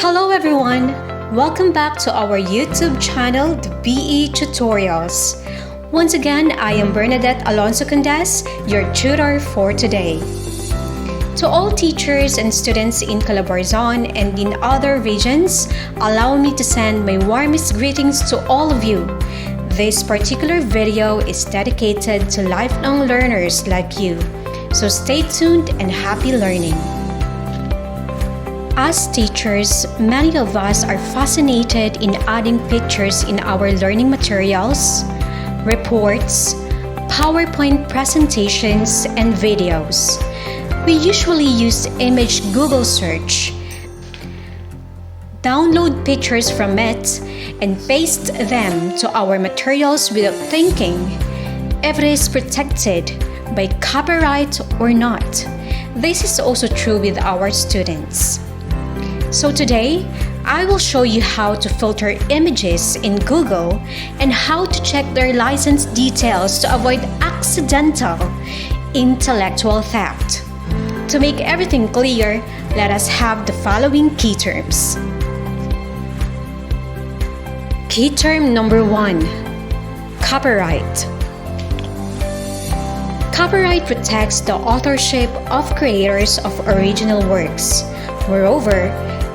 Hello everyone! Welcome back to our YouTube channel, the BE Tutorials. Once again, I am Bernadette Alonso Condes, your tutor for today. To all teachers and students in Calabarzon and in other regions, allow me to send my warmest greetings to all of you. This particular video is dedicated to lifelong learners like you, so stay tuned and happy learning. As teachers, many of us are fascinated in adding pictures in our learning materials, reports, PowerPoint presentations, and videos. We usually use image Google search, download pictures from it, and paste them to our materials without thinking if it is protected by copyright or not. This is also true with our students. So today, I will show you how to filter images in Google and how to check their license details to avoid accidental intellectual theft. To make everything clear, let us have the following key terms. Key term number 1, copyright. Copyright protects the authorship of creators of original works. Moreover,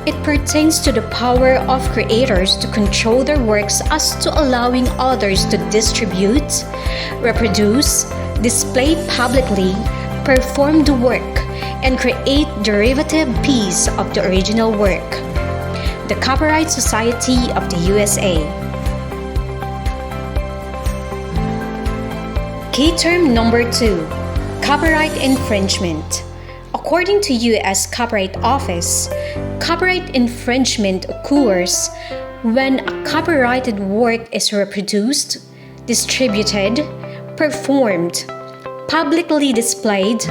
it pertains to the power of creators to control their works as to allowing others to distribute, reproduce, display publicly, perform the work, and create derivative piece of the original work. The Copyright Society of the USA. Key term number 2, copyright infringement. According to U.S. Copyright Office, copyright infringement occurs when a copyrighted work is reproduced, distributed, performed, publicly displayed,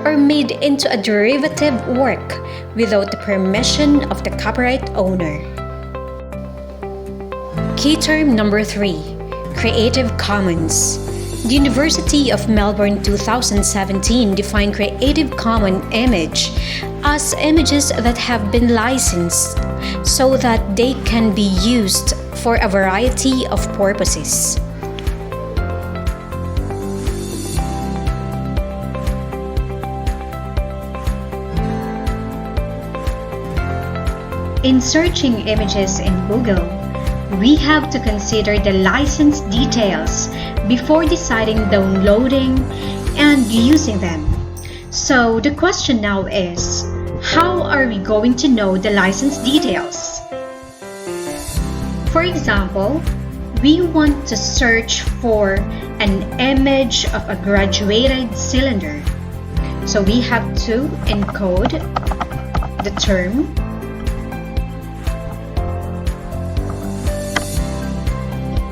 or made into a derivative work without the permission of the copyright owner. Key term number 3, Creative Commons. The University of Melbourne 2017 defined Creative Commons image as images that have been licensed so that they can be used for a variety of purposes. In searching images in Google, we have to consider the license details before deciding downloading and using them. So the question now is, how are we going to know the license details? For example, we want to search for an image of a graduated cylinder. So we have to encode the term.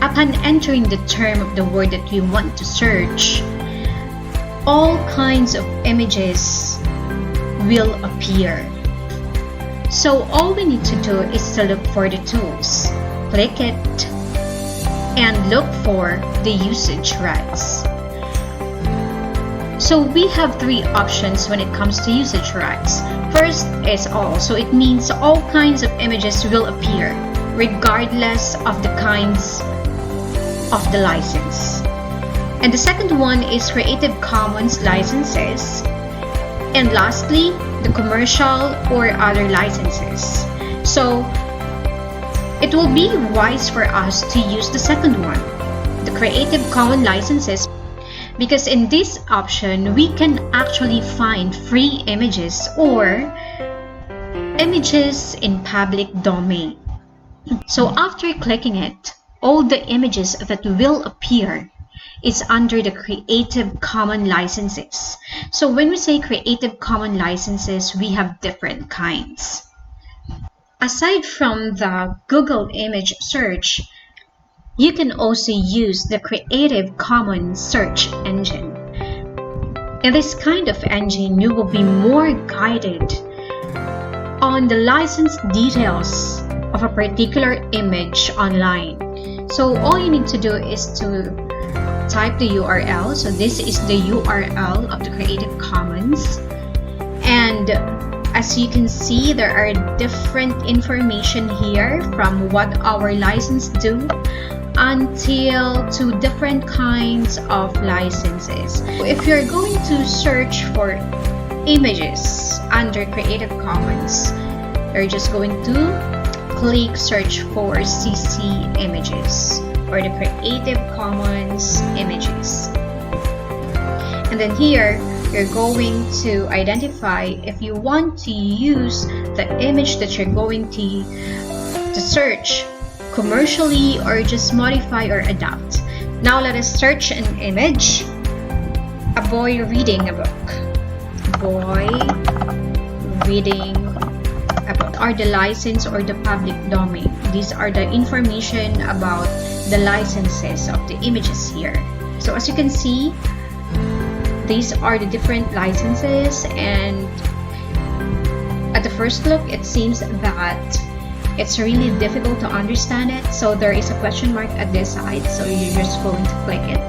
Upon entering the term of the word that we want to search, all kinds of images will appear. So all we need to do is to look for the tools. Click it and look for the usage rights. So we have 3 options when it comes to usage rights. First is all, so it means all kinds of images will appear regardless of the kinds of the license. And the second one is Creative Commons licenses. And lastly, the commercial or other licenses. So it will be wise for us to use the second one, the Creative Commons licenses, because in this option we can actually find free images or images in public domain. So after clicking it, all the images that will appear is under the Creative Commons licenses. So when we say Creative Commons licenses, we have different kinds. Aside from the Google image search, you can also use the Creative Commons search engine. In this kind of engine, you will be more guided on the license details of a particular image online. So all you need to do is to type the URL. So this is the URL of the Creative Commons. And As you can see, there are different information here from what our license do until to different kinds of licenses. If you're going to search for images under Creative Commons, you're just going to click search for CC images or the Creative Commons images. And then here, you're going to identify if you want to use the image that you're going to search commercially or just modify or adapt. Now let us search an image. A boy reading a book. Boy reading a book. Are the license or the public domain. These are the information about the licenses of the images here. So as you can see, these are the different licenses, and at the first look it seems that it's really difficult to understand it. So there is a question mark at this side, so you're just going to click it.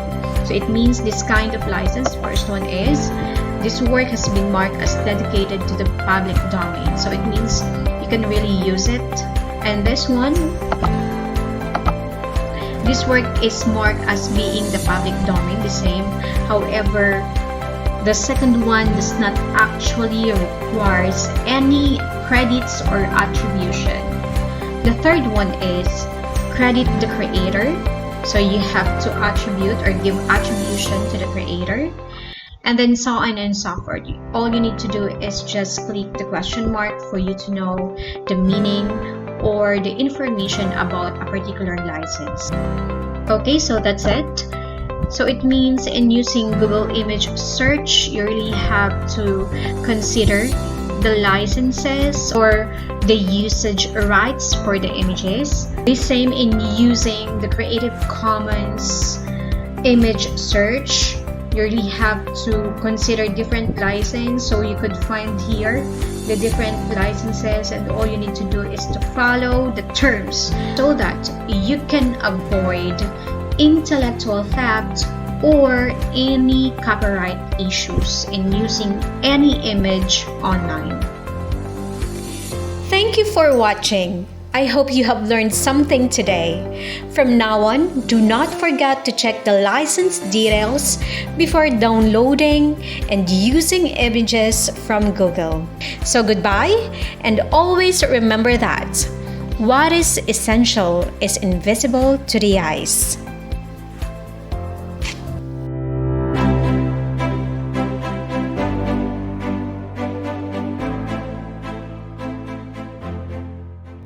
So it means this kind of license. First one is this work has been marked as dedicated to the public domain, so it means you can really use it. And this one, this work is marked as being the public domain, the same. However, the second one does not actually requires any credits or attribution. The third one is credit the creator. So you have to attribute or give attribution to the creator. And then so on and so forth. All you need to do is just click the question mark for you to know the meaning or the information about a particular license. Okay, so that's it. So it means in using Google image search, you really have to consider the licenses or the usage rights for the images. The same in using the Creative Commons image search. You really have to consider different licenses, so you could find here the different licenses, and all you need to do is to follow the terms so that you can avoid intellectual theft or any copyright issues in using any image online. Thank you for watching. I hope you have learned something today. From now on, do not forget to check the license details before downloading and using images from Google. So goodbye, and always remember that what is essential is invisible to the eyes.